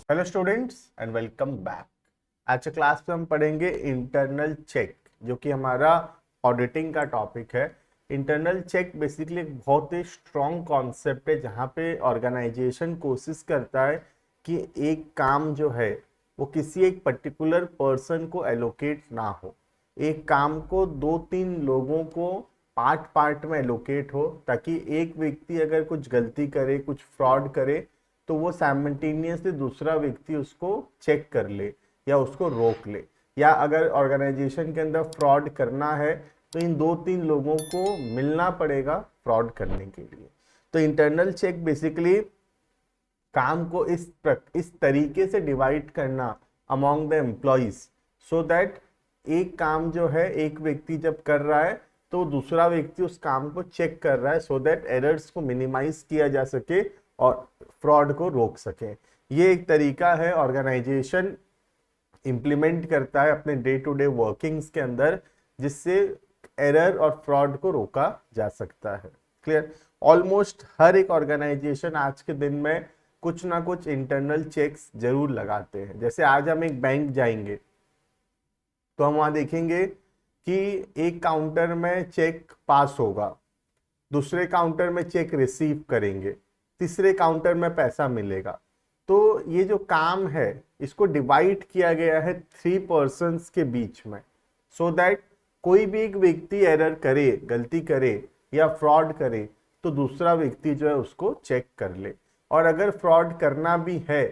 Hello students and welcome back. आज के class में हम पढ़ेंगे इंटरनल चेक, जो कि हमारा ऑडिटिंग का टॉपिक है। इंटरनल चेक बेसिकली एक बहुत ही स्ट्रॉन्ग कॉन्सेप्ट है, जहाँ पे ऑर्गेनाइजेशन कोशिश करता है कि एक काम जो है वो किसी एक पर्टिकुलर पर्सन को एलोकेट ना हो। एक काम को दो तीन लोगों को पार्ट पार्ट में एलोकेट हो, ताकि एक व्यक्ति अगर कुछ गलती करे, कुछ फ्रॉड करे, तो वो साइमल्टेनियसली दूसरा व्यक्ति उसको चेक कर ले या उसको रोक ले। या अगर ऑर्गेनाइजेशन के अंदर फ्रॉड करना है तो इन दो तीन लोगों को मिलना पड़ेगा फ्रॉड करने के लिए। तो इंटरनल चेक बेसिकली काम को इस तरीके से डिवाइड करना among the employees, so that एक काम जो है एक व्यक्ति जब कर रहा है तो दूसरा व्यक्ति उस काम को चेक कर रहा है, सो दैट एरर्स को मिनिमाइज किया जा सके और फ्रॉड को रोक सके। ये एक तरीका है ऑर्गेनाइजेशन इंप्लीमेंट करता है अपने डे टू डे वर्किंग्स के अंदर, जिससे एरर और फ्रॉड को रोका जा सकता है। क्लियर? ऑलमोस्ट हर एक ऑर्गेनाइजेशन आज के दिन में कुछ ना कुछ इंटरनल चेक्स जरूर लगाते हैं। जैसे आज हम एक बैंक जाएंगे तो हम वहां देखेंगे कि एक काउंटर में चेक पास होगा, दूसरे काउंटर में चेक रिसीव करेंगे, तीसरे काउंटर में पैसा मिलेगा। तो ये जो काम है इसको डिवाइड किया गया है 3 पर्सन्स के बीच में, सो दैट कोई भी एक व्यक्ति एरर करे, गलती करे या फ्रॉड करे तो दूसरा व्यक्ति जो है उसको चेक कर ले। और अगर फ्रॉड करना भी है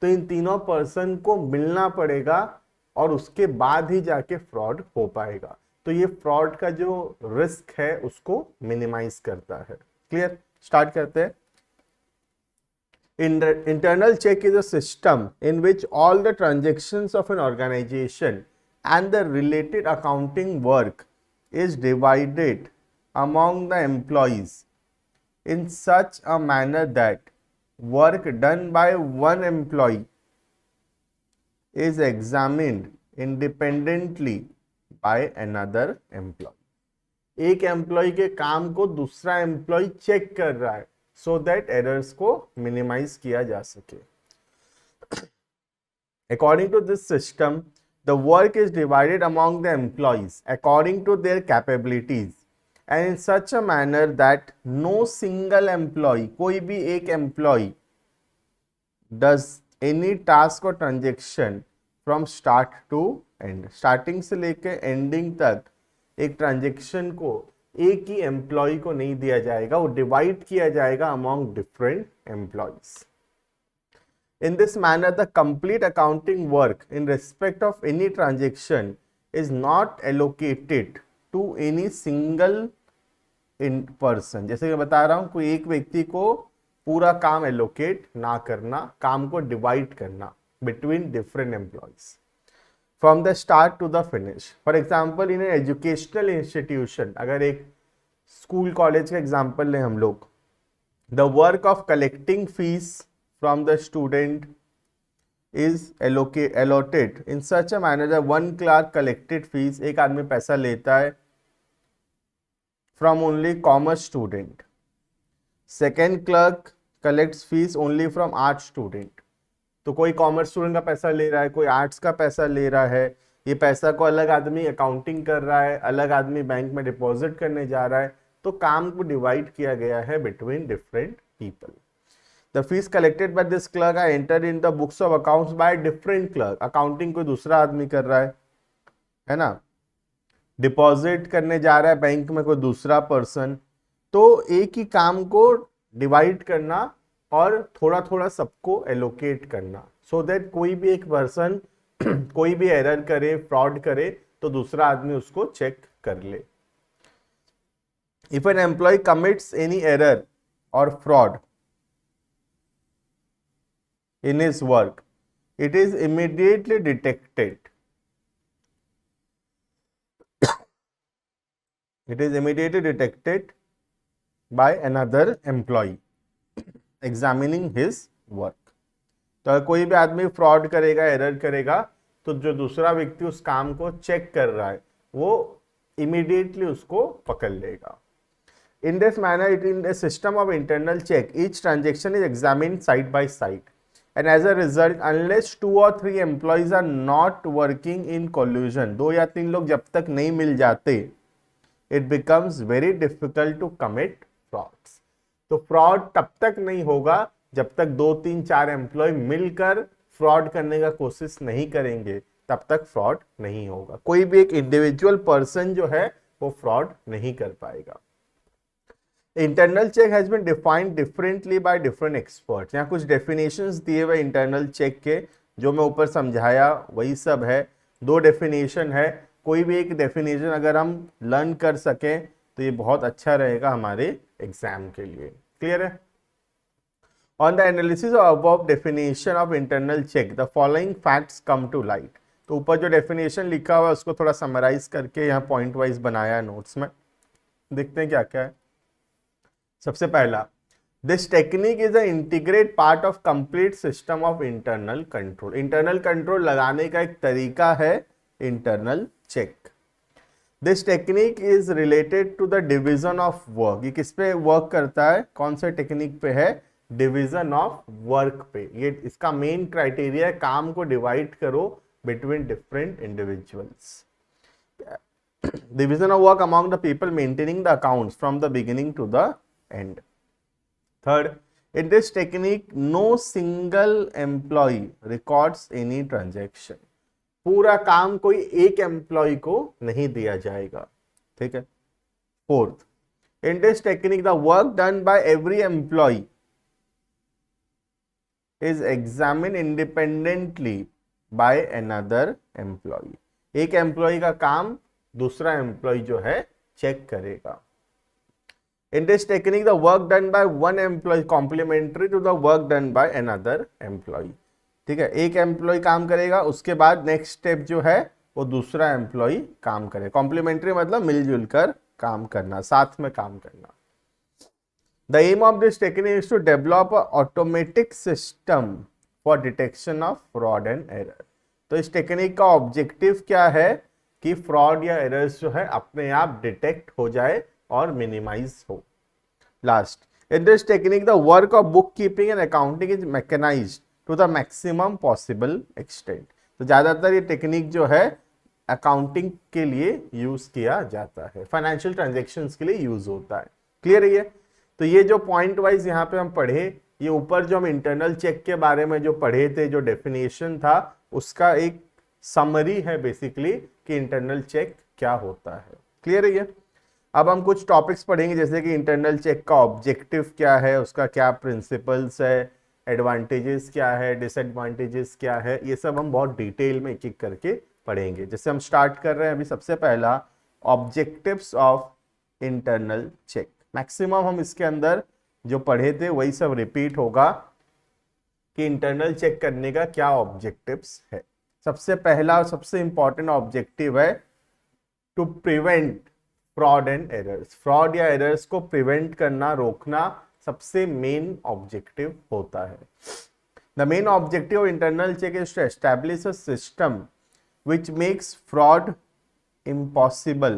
तो इन तीनों पर्सन को मिलना पड़ेगा और उसके बाद ही जाके फ्रॉड हो पाएगा। तो ये फ्रॉड का जो रिस्क है उसको मिनिमाइज करता है। क्लियर? स्टार्ट करते हैं। Internal check is a system in which all the transactions of an organization and the related accounting work is divided among the employees in such a manner that work done by one employee is examined independently by another employee. एक employee के काम को दूसरा employee check कर रहा है, so that errors को minimise किया जा सके। According to this system the work is divided among the employees according to their capabilities and in such a manner that no single employee, कोई भी एक एम्प्लॉय डज एनी टास्क और transaction from start to end, starting से लेकर ending तक एक transaction को एक ही एम्प्लॉय को नहीं दिया जाएगा, वो डिवाइड किया जाएगा among different employees. In this manner the complete accounting work in respect of any transaction is not allocated to any single in person. जैसे मैं बता रहा हूं, कोई एक व्यक्ति को पूरा काम एलोकेट ना करना, काम को डिवाइड करना between different employees from the start to the finish. For example in educational institution, अगर एक स्कूल कॉलेज का एग्जाम्पल लें हम लोग, the work of collecting fees from the student is allotted in such a manner that one clerk collected fees, एक आदमी पैसा लेता है from only commerce student, second clerk collects fees only from art student। तो कोई commerce student का पैसा ले रहा है, कोई आर्ट्स का पैसा ले रहा है, ये पैसा को अलग आदमी अकाउंटिंग कर रहा है, अलग आदमी बैंक में डिपॉजिट करने जा रहा है। तो काम को डिवाइड किया गया है between different people. The fees collected by this clerk are entered in the books of accounts by different clerk. Accounting कोई दूसरा आदमी कर रहा है ना, डिपॉजिट करने जा रहा है बैंक में कोई दूसरा पर्सन। तो एक ही काम को डिवाइड करना और थोड़ा थोड़ा सबको एलोकेट करना, सो दैट कोई भी एक पर्सन कोई भी एरर करे, फ्रॉड करे, तो दूसरा आदमी उसको चेक कर ले। If an employee commits any error और fraud in his work, it is immediately detected, it is immediately detected by another employee examining his work। तो अगर कोई भी आदमी फ्रॉड करेगा, एरर करेगा, तो जो दूसरा व्यक्ति उस काम को चेक कर रहा है वो इमीडिएटली उसको पकड़ लेगा। In this manner, in a system of internal check, each transaction is examined side by side. And as a result unless 2 और 3 employees are not working in collusion, 2 या 3 लोग जब तक नहीं मिल जाते, it becomes very difficult to commit frauds. तो fraud तब तक नहीं होगा जब तक 2 3 4 एम्प्लॉय मिलकर फ्रॉड करने का कोशिश नहीं करेंगे, तब तक फ्रॉड नहीं होगा। कोई भी एक इंडिविजुअल पर्सन जो है वो फ्रॉड नहीं कर पाएगा। Internal check has been defined differently by different experts. यहाँ कुछ डेफिनेशंस दिए हुए इंटरनल चेक के, जो मैं ऊपर समझाया वही सब है। 2 डेफिनेशन है, कोई भी एक डेफिनेशन अगर हम लर्न कर सकें तो ये बहुत अच्छा रहेगा हमारे एग्जाम के लिए। क्लियर है? On the analysis of above definition of internal check the following facts come to light. तो ऊपर जो डेफिनेशन लिखा हुआ है उसको थोड़ा समराइज करके यहाँ पॉइंट वाइज बनाया है नोट्स में, देखते हैं क्या क्या है। सबसे पहला, this technique is a integrate part of complete system of internal control. Internal control लगाने का एक तरीका है internal check. This technique is related to the division of work. ये किस पे वर्क करता है, कौन से टेक्निक पे है, डिवीजन ऑफ वर्क पे। ये इसका मेन क्राइटेरिया है, काम को डिवाइड करो between different individuals. division of work among the people maintaining the accounts from the beginning to the end. Third, in this technique no single employee records any transaction. पूरा काम कोई एक employ को नहीं दिया जाएगा, ठीक है। Fourth, in this technique the work done by every employee is examined independently by another employee. एक एम्प्लॉय का काम दूसरा एम्प्लॉय जो है चेक करेगा। In this technique the work done by one employee complementary to the work done by another employee. ठीक है, एक एम्प्लॉय काम करेगा, उसके बाद नेक्स्ट स्टेप जो है वो दूसरा एम्प्लॉय काम करे। कॉम्प्लीमेंट्री मतलब मिलजुल कर काम करना, साथ में काम करना। The aim of this technique is to develop a automatic system for detection of fraud and error. तो इस टेक्निक का ऑब्जेक्टिव क्या है कि फ्रॉड या एरर्स जो है अपने आप डिटेक्ट हो जाए और मिनिमाइज हो। Last, in this technique the work of book keeping and accounting is mechanised to the maximum possible extent. तो ज्यादातर ये टेक्निक जो है अकाउंटिंग के लिए यूज किया जाता है, फाइनेंशियल ट्रांजेक्शन्स के लिए यूज होता है। क्लियर है ये? तो ये जो पॉइंट वाइज यहाँ पे हम पढ़े, ये ऊपर जो हम इंटरनल चेक के बारे में जो पढ़े थे, जो डेफिनेशन था उसका एक समरी है बेसिकली कि इंटरनल चेक क्या होता है। क्लियर है ये? अब हम कुछ टॉपिक्स पढ़ेंगे, जैसे कि इंटरनल चेक का ऑब्जेक्टिव क्या है, उसका क्या प्रिंसिपल्स है, एडवांटेजेस क्या है, डिसएडवांटेजेस क्या है, ये सब हम बहुत डिटेल में एक एक करके पढ़ेंगे। जैसे हम स्टार्ट कर रहे हैं अभी, सबसे पहला objectives of internal check. Maximum हम इसके अंदर जो पढ़े थे वही सब रिपीट होगा कि इंटरनल चेक करने का क्या ऑब्जेक्टिव्स है। सबसे पहला और सबसे इंपॉर्टेंट ऑब्जेक्टिव है to prevent fraud and errors. Fraud या एरर्स को प्रिवेंट करना, रोकना सबसे मेन ऑब्जेक्टिव होता है। The main objective of internal check is to establish a system which makes fraud impossible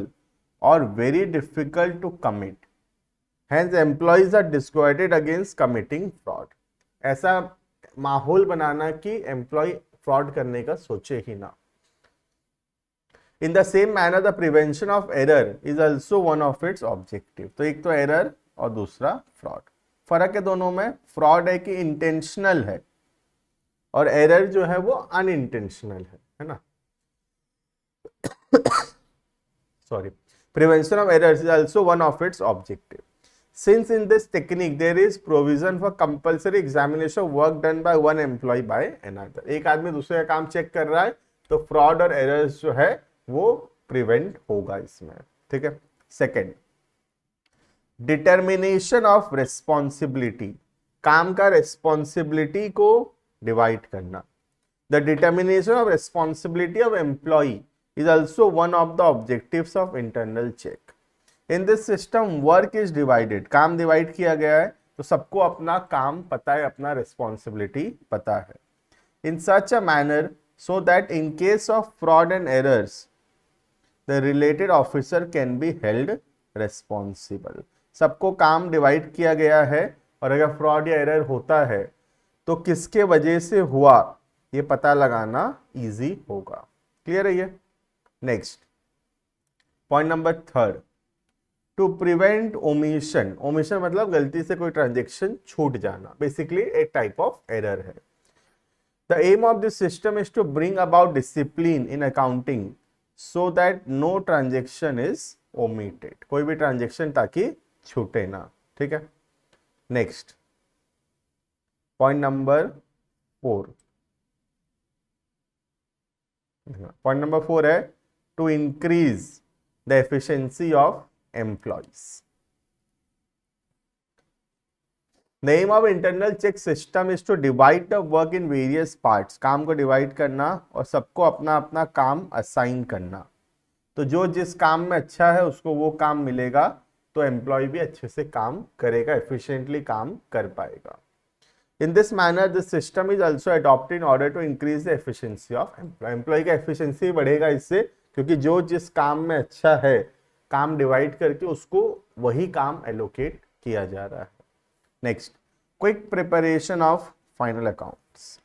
or very difficult to commit. Hence, employees are dissuaded against committing fraud. ऐसा माहौल बनाना कि employ fraud करने का सोचे ही ना। In the same manner, the prevention of error is also one of its objective. तो एक तो एरर और दूसरा फ्रॉड। फर्क है दोनों में, फ्रॉड है कि इंटेंशनल है और एरर जो है वो अनइंटेंशनल है ना। Sorry, prevention of errors is also one of its objective. Since in this technique there is provision for compulsory examination of work done by one employee by another. एक आदमी दूसरे का काम चेक कर रहा है तो फ्रॉड और एरर्स जो है वो प्रिवेंट होगा इसमें। ठीक है। सेकेंड, डिटर्मिनेशन ऑफ रेस्पॉन्सिबिलिटी, काम का रेस्पॉन्सिबिलिटी को डिवाइड करना। The determination of responsibility of employee is also one of the objectives of internal check. In this system work is divided. काम डिवाइड किया गया है तो सबको अपना काम पता है, अपना responsibility पता है. In such a manner so that in case of fraud and errors the related officer can be held responsible. सबको काम डिवाइड किया गया है और अगर फ्रॉड या एरर होता है तो किसके वजह से हुआ ये पता लगाना इजी होगा। क्लियर है ये। Next point number third, to prevent omission. Omission मतलब गलती से कोई ट्रांजेक्शन छूट जाना, बेसिकली एक टाइप ऑफ एरर है। The aim of this system is to bring about discipline in accounting so that no transaction is omitted, कोई भी ट्रांजेक्शन ताकि छूटे ना। ठीक है। Next point number 4, point number 4 है to increase the efficiency of employees. The aim of internal check system is to divide the work in various parts, काम को डिवाइड करना और सबको अपना अपना काम असाइन करना। तो जो जिस काम में अच्छा है उसको वो काम मिलेगा, तो एम्प्लॉय भी अच्छे से काम करेगा, एफिशिएंटली काम कर पाएगा। In this manner, the system is also adopted in order to increase the efficiency of employee. Employee का एफिशिएंसी बढ़ेगा इससे, क्योंकि जो जिस काम में अच्छा है काम डिवाइड करके उसको वही काम एलोकेट किया जा रहा है। Next, quick preparation of final accounts.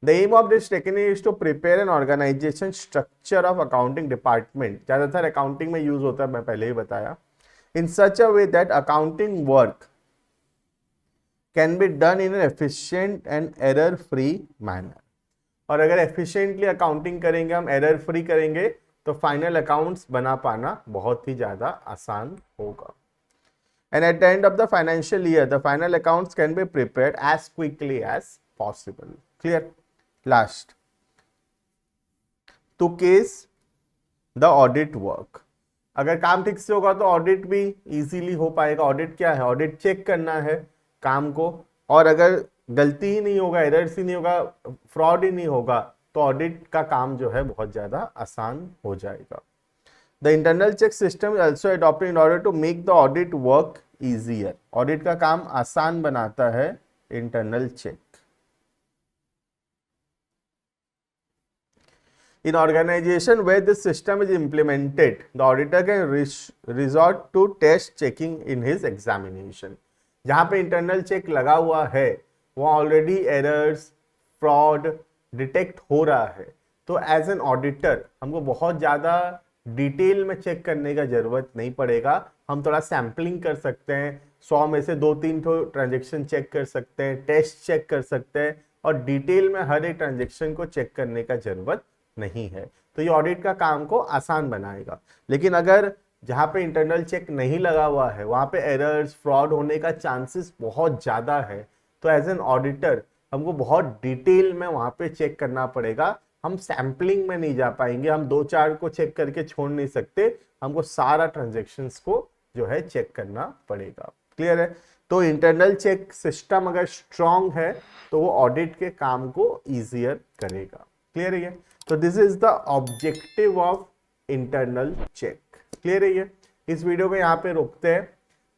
The aim of this technique is to prepare an organisation structure of accounting department. ज्यादातर अकाउंटिंग में यूज होता है, मैं पहले ही बताया। In such a way that accounting work can be done in an efficient and error free manner। और अगर efficiently अकाउंटिंग करेंगे हम, error free करेंगे, तो फाइनल अकाउंट्स बना पाना बहुत ही ज्यादा आसान होगा। And at the end of the financial year, the final accounts can be prepared as quickly as possible। Clear? Last, to case the audit work। अगर काम ठीक से होगा तो ऑडिट भी इजीली हो पाएगा। ऑडिट क्या है? ऑडिट चेक करना है काम को, और अगर गलती ही नहीं होगा, एरर्स ही नहीं होगा, फ्रॉड ही नहीं होगा, तो ऑडिट का काम जो है बहुत ज्यादा आसान हो जाएगा। The internal check system is also adopted in order to make the audit work easier. Audit का काम आसान बनाता है internal check. In organization where this system is implemented, the auditor can resort to test checking in his examination। जहां पे internal check लगा हुआ है वहां ऑलरेडी एरर्स, फ्रॉड डिटेक्ट हो रहा है, तो एज एन ऑडिटर हमको बहुत ज्यादा डिटेल में चेक करने का जरूरत नहीं पड़ेगा। हम थोड़ा सैम्पलिंग कर सकते हैं, 100 में से 2-3 ट्रांजेक्शन चेक कर सकते हैं, टेस्ट चेक कर सकते हैं, और डिटेल में हर एक ट्रांजेक्शन को चेक करने का जरूरत नहीं है। तो ये ऑडिट का काम को आसान बनाएगा। लेकिन अगर जहां पे इंटरनल चेक नहीं लगा हुआ है वहां पे एरर्स, फ्रॉड होने का चांसेस बहुत ज्यादा है, तो एज एन ऑडिटर हमको बहुत डिटेल में वहां पे चेक करना पड़ेगा। हम सैम्पलिंग में नहीं जा पाएंगे, हम 2-4 को चेक करके छोड़ नहीं सकते, हमको सारा ट्रांजेक्शंस को जो है चेक करना पड़ेगा। क्लियर है? तो इंटरनल चेक सिस्टम अगर स्ट्रांग है तो वो ऑडिट के काम को ईजियर करेगा। क्लियर है? तो this is the objective of internal check. Clear है? इस वीडियो को यहाँ पे रोकते हैं।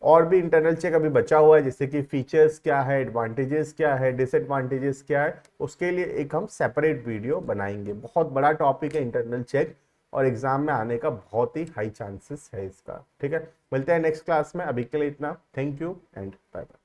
और भी इंटरनल चेक अभी बचा हुआ है, जैसे कि फीचर्स क्या है, एडवांटेजेस क्या है, डिसएडवांटेजेस क्या है, उसके लिए एक हम सेपरेट वीडियो बनाएंगे। बहुत बड़ा टॉपिक है इंटरनल चेक, और एग्जाम में आने का बहुत ही हाई चांसेस है इसका। ठीक है, मिलते हैं नेक्स्ट क्लास में। अभी के लिए इतना। Thank you and bye bye.